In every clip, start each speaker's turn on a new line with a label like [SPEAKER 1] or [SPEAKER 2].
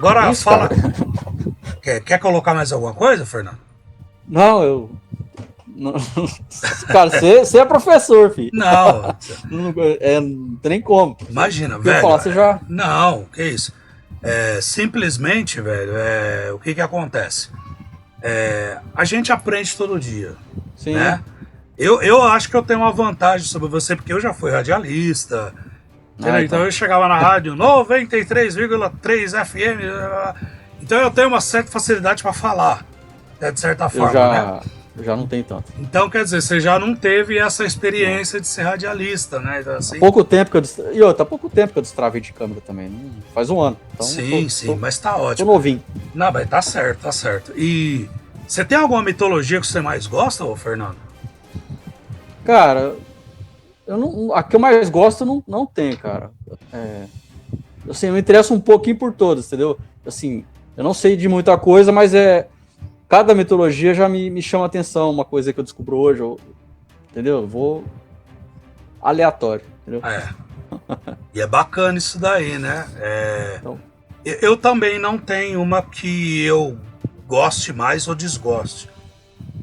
[SPEAKER 1] Agora
[SPEAKER 2] Isso,
[SPEAKER 1] fala.
[SPEAKER 2] cara.
[SPEAKER 1] Quer colocar mais alguma coisa, Fernando?
[SPEAKER 2] Não, eu. Não, cara, você é professor, filho.
[SPEAKER 1] Não,
[SPEAKER 2] Não tem nem como.
[SPEAKER 1] imagina,
[SPEAKER 2] Eu
[SPEAKER 1] velho.
[SPEAKER 2] falar, você já.
[SPEAKER 1] Não, que isso. Simplesmente, velho, o que acontece? A gente aprende todo dia,
[SPEAKER 2] Sim.
[SPEAKER 1] né? Eu acho que eu tenho uma vantagem sobre você, porque eu já fui radialista. Então eu chegava na rádio 93,3 FM. Então eu tenho uma certa facilidade para falar, de certa forma, né?
[SPEAKER 2] Eu já não tenho tanto.
[SPEAKER 1] Então, quer dizer, você já não teve essa experiência de ser radialista, né? Então, assim...
[SPEAKER 2] Há pouco tempo que eu destravei de câmera também. Faz um ano. Então
[SPEAKER 1] sim, mas tá ótimo.
[SPEAKER 2] Tô novinho.
[SPEAKER 1] Não, mas tá certo, tá certo. E você tem alguma mitologia que você mais gosta, ô Fernando?
[SPEAKER 2] Cara, a que eu mais gosto não tem, cara. Assim, eu me interesso um pouquinho por todas, entendeu? Assim, eu não sei de muita coisa, mas cada mitologia já me chama atenção, uma coisa que eu descubro hoje, entendeu? Eu vou aleatório, entendeu?
[SPEAKER 1] E é bacana isso daí, né?
[SPEAKER 2] Então,
[SPEAKER 1] eu também não tenho uma que eu goste mais ou desgoste.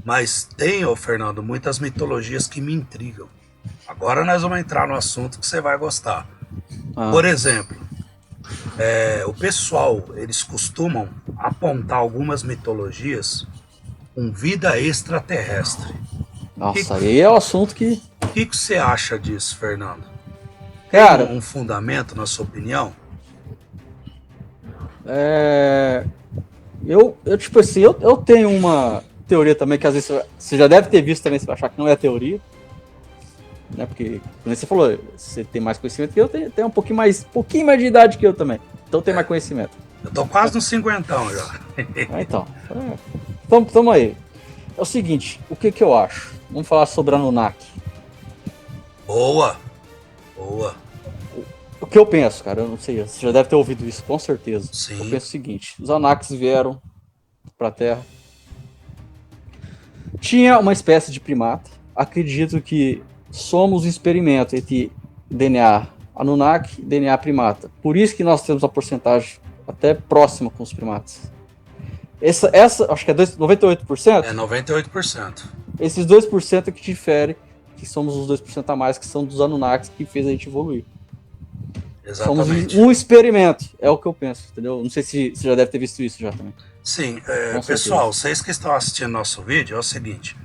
[SPEAKER 1] Mas tenho, Fernando, muitas mitologias que me intrigam. Agora nós vamos entrar no assunto que você vai gostar. Por exemplo, o pessoal, eles costumam apontar algumas mitologias com vida extraterrestre.
[SPEAKER 2] Nossa, aí é o assunto que...
[SPEAKER 1] O que você acha disso, Fernando?
[SPEAKER 2] Cara,
[SPEAKER 1] tem um fundamento, na sua opinião?
[SPEAKER 2] Tipo assim, eu tenho uma teoria também, que às vezes você já deve ter visto também, você vai achar que não é teoria, né? Porque, como você falou, você tem mais conhecimento que eu, tem um pouquinho mais de idade que eu também, então tem mais conhecimento.
[SPEAKER 1] Eu tô quase no 50 já.
[SPEAKER 2] Então, tamo aí. É o seguinte, o que eu acho? Vamos falar sobre Anunnaki.
[SPEAKER 1] Boa.
[SPEAKER 2] O que eu penso, cara, eu não sei, você já deve ter ouvido isso, com certeza.
[SPEAKER 1] Sim.
[SPEAKER 2] Eu penso o seguinte, os Anunnakis vieram pra Terra, tinha uma espécie de primata, acredito que somos um experimento entre DNA Anunnaki e DNA primata, por isso que nós temos uma porcentagem até próxima com os primatas. Essa acho que é 98%?
[SPEAKER 1] É 98%.
[SPEAKER 2] Esses 2% é que difere, que somos os 2% a mais, que são dos Anunnakis, que fez a gente evoluir.
[SPEAKER 1] Exatamente.
[SPEAKER 2] Somos um experimento, é o que eu penso, entendeu? Não sei se você já deve ter visto isso já também.
[SPEAKER 1] Sim, pessoal, vocês que estão assistindo nosso vídeo, é o seguinte.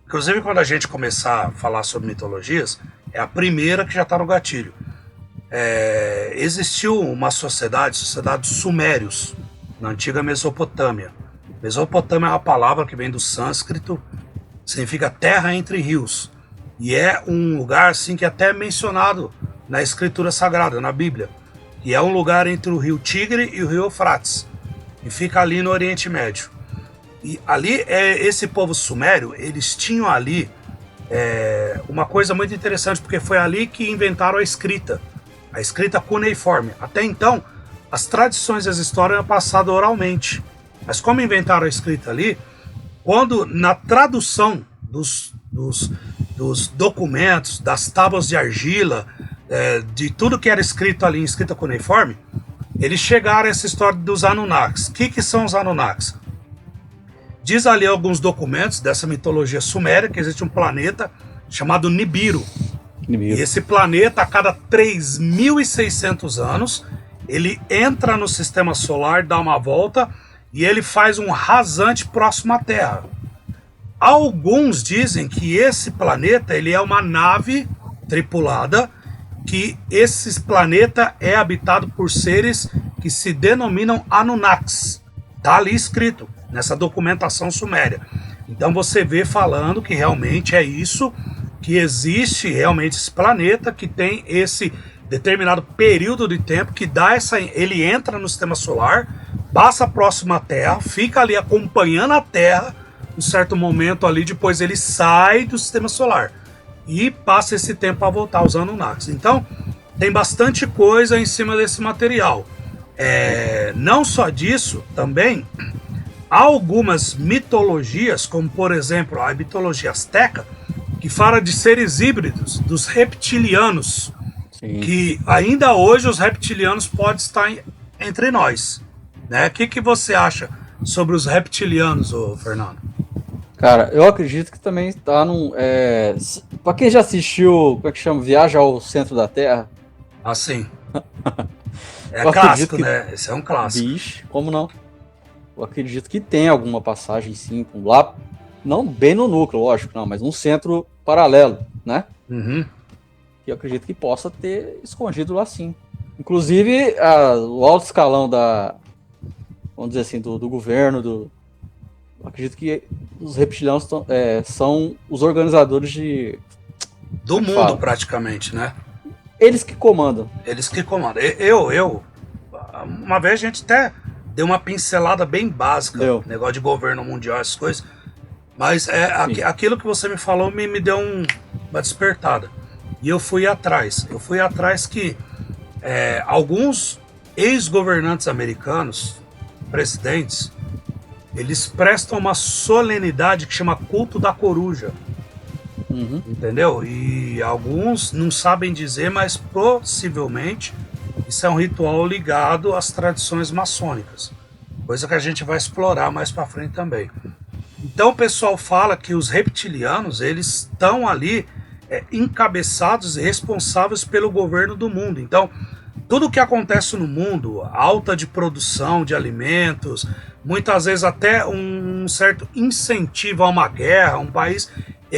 [SPEAKER 1] Inclusive, quando a gente começar a falar sobre mitologias, é a primeira que já está no gatilho. Existiu uma sociedade dos sumérios, na antiga Mesopotâmia. Mesopotâmia é uma palavra que vem do sânscrito, significa terra entre rios. E é um lugar assim que até é mencionado na escritura sagrada, na Bíblia. E é um lugar entre o rio Tigre e o rio Eufrates. E fica ali no Oriente Médio. E ali, esse povo sumério, eles tinham ali uma coisa muito interessante, porque foi ali que inventaram a escrita cuneiforme. Até então, as tradições e as histórias eram passadas oralmente. Mas como inventaram a escrita ali, quando na tradução dos documentos, das tábuas de argila, de tudo que era escrito ali em escrita cuneiforme, eles chegaram a essa história dos Anunnakis. O que são os Anunnakis? Diz ali alguns documentos dessa mitologia suméria que existe um planeta chamado Nibiru. E esse planeta, a cada 3.600 anos, ele entra no sistema solar, dá uma volta e ele faz um rasante próximo à Terra. Alguns dizem que esse planeta ele é uma nave tripulada, que esse planeta é habitado por seres que se denominam Anunnakis. Está ali escrito, nessa documentação suméria. Então você vê falando que realmente é isso, que existe realmente esse planeta, que tem esse determinado período de tempo que ele entra no sistema solar, passa próximo à Terra, fica ali acompanhando a Terra, um certo momento ali, depois ele sai do sistema solar e passa esse tempo para voltar aos Anunnakis. Então, tem bastante coisa em cima desse material. Não só disso, também há algumas mitologias, como por exemplo a mitologia asteca, que fala de seres híbridos, dos reptilianos.
[SPEAKER 2] Sim.
[SPEAKER 1] que ainda hoje os reptilianos podem estar entre nós, né? O que você acha sobre os reptilianos, ô Fernando?
[SPEAKER 2] Cara, eu acredito que também tá num. Pra quem já assistiu, como é que chama? Viagem ao Centro da Terra,
[SPEAKER 1] Assim, é
[SPEAKER 2] eu acredito
[SPEAKER 1] clássico,
[SPEAKER 2] que.
[SPEAKER 1] né? Esse é um clássico.
[SPEAKER 2] Bicho, como não? Eu acredito que tem alguma passagem, sim, lá. Não bem no núcleo, lógico, não, mas um centro paralelo, né?
[SPEAKER 1] Uhum.
[SPEAKER 2] Que eu acredito que possa ter escondido lá, sim. Inclusive, o alto escalão vamos dizer assim, do governo, eu acredito que os reptilianos são os organizadores
[SPEAKER 1] Do
[SPEAKER 2] como é que
[SPEAKER 1] mundo,
[SPEAKER 2] fala?
[SPEAKER 1] praticamente, né?
[SPEAKER 2] Eles que comandam.
[SPEAKER 1] Eles que comandam. Uma vez a gente até deu uma pincelada bem básica,
[SPEAKER 2] Deu.
[SPEAKER 1] negócio de governo mundial, essas coisas, mas
[SPEAKER 2] Sim.
[SPEAKER 1] aquilo que você me falou me deu uma despertada. E eu fui atrás. Eu fui atrás que alguns ex-governantes americanos, presidentes, eles prestam uma solenidade que chama culto da coruja.
[SPEAKER 2] Uhum.
[SPEAKER 1] Entendeu? E alguns não sabem dizer, mas possivelmente isso é um ritual ligado às tradições maçônicas, coisa que a gente vai explorar mais para frente também. Então o pessoal fala que os reptilianos eles estão ali encabeçados e responsáveis pelo governo do mundo. Então tudo que acontece no mundo, alta de produção de alimentos, muitas vezes até um certo incentivo a uma guerra, um país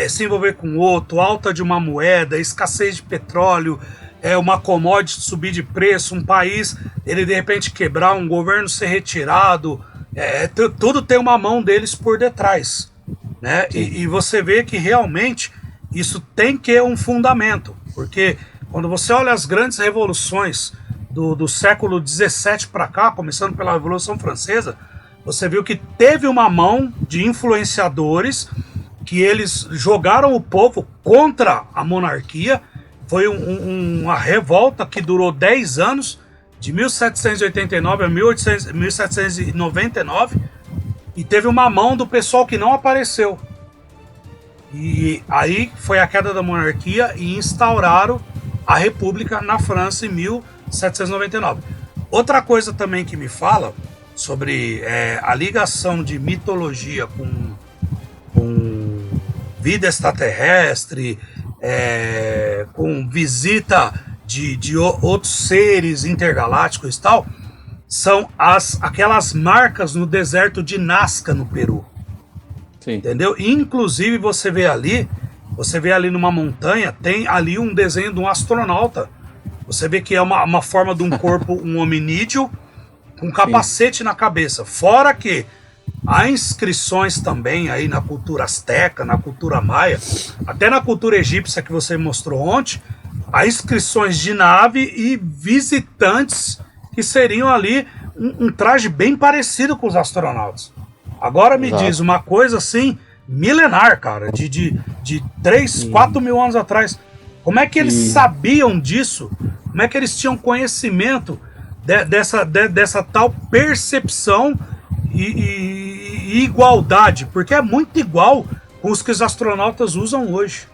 [SPEAKER 1] se envolver com outro, alta de uma moeda, escassez de petróleo, uma commodity subir de preço, um país ele de repente quebrar, um governo ser retirado, tudo tem uma mão deles por detrás, né? E você vê que realmente isso tem que ter um fundamento, porque quando você olha as grandes revoluções do século XVII para cá, começando pela Revolução Francesa, você viu que teve uma mão de influenciadores que eles jogaram o povo contra a monarquia. Foi uma revolta que durou 10 anos, de 1789 a 1799, e teve uma mão do pessoal que não apareceu. E aí foi a queda da monarquia e instauraram a república na França em 1799. Outra coisa também que me fala sobre a ligação de mitologia com vida extraterrestre, com visita de outros seres intergalácticos e tal, são aquelas marcas no deserto de Nazca, no Peru.
[SPEAKER 2] Sim.
[SPEAKER 1] Entendeu? Inclusive você vê ali numa montanha, tem ali um desenho de um astronauta. Você vê que é uma forma de um corpo, um hominídeo, com um capacete na cabeça. Fora que há inscrições também aí na cultura asteca, na cultura maia, até na cultura egípcia que você mostrou ontem, há inscrições de nave e visitantes que seriam ali um traje bem parecido com os astronautas. Agora me diz uma coisa assim, milenar, cara, de 3, 4 mil anos atrás. Como é que eles sabiam disso? Como é que eles tinham conhecimento dessa tal percepção e igualdade? Porque é muito igual com os que os astronautas usam hoje.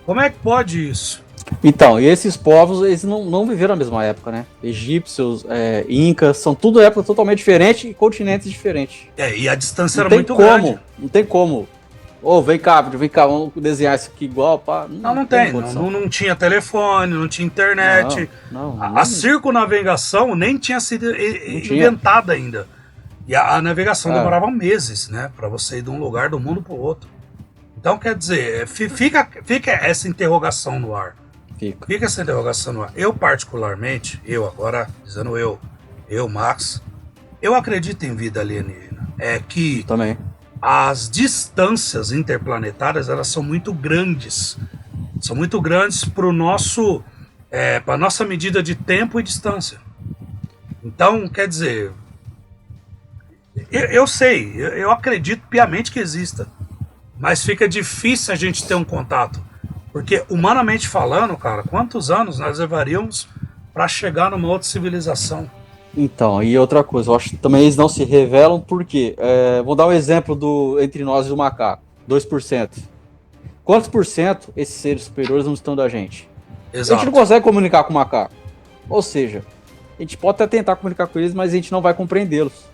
[SPEAKER 1] Como é que pode isso?
[SPEAKER 2] Então, e esses povos, eles não viveram na mesma época, né? Egípcios, incas, são tudo épocas totalmente diferentes e continentes diferentes.
[SPEAKER 1] E a distância era muito grande.
[SPEAKER 2] Não tem como. Vem cá, vamos desenhar isso aqui igual, pá.
[SPEAKER 1] Não tem. Não tinha telefone, não tinha internet. A circunavegação nem tinha sido inventada ainda. E a navegação demorava meses, né? Para você ir de um lugar do mundo para o outro. Então, quer dizer, fica essa interrogação no ar. Fica essa interrogação no ar. Eu, particularmente, Max, eu acredito em vida alienígena.
[SPEAKER 2] Também.
[SPEAKER 1] As distâncias interplanetárias, elas são muito grandes. São muito grandes para a nossa medida de tempo e distância. Então, quer dizer, eu acredito piamente que exista. Mas fica difícil a gente ter um contato. Porque, humanamente falando, cara, quantos anos nós levaríamos para chegar numa outra civilização?
[SPEAKER 2] Então, e outra coisa, eu acho que também eles não se revelam porque, vou dar um exemplo entre nós e o macaco, 2%. Quantos por cento esses seres superiores não estão da gente? A
[SPEAKER 1] Exato.
[SPEAKER 2] gente não consegue comunicar com o macaco. Ou seja, a gente pode até tentar comunicar com eles, mas a gente não vai compreendê-los.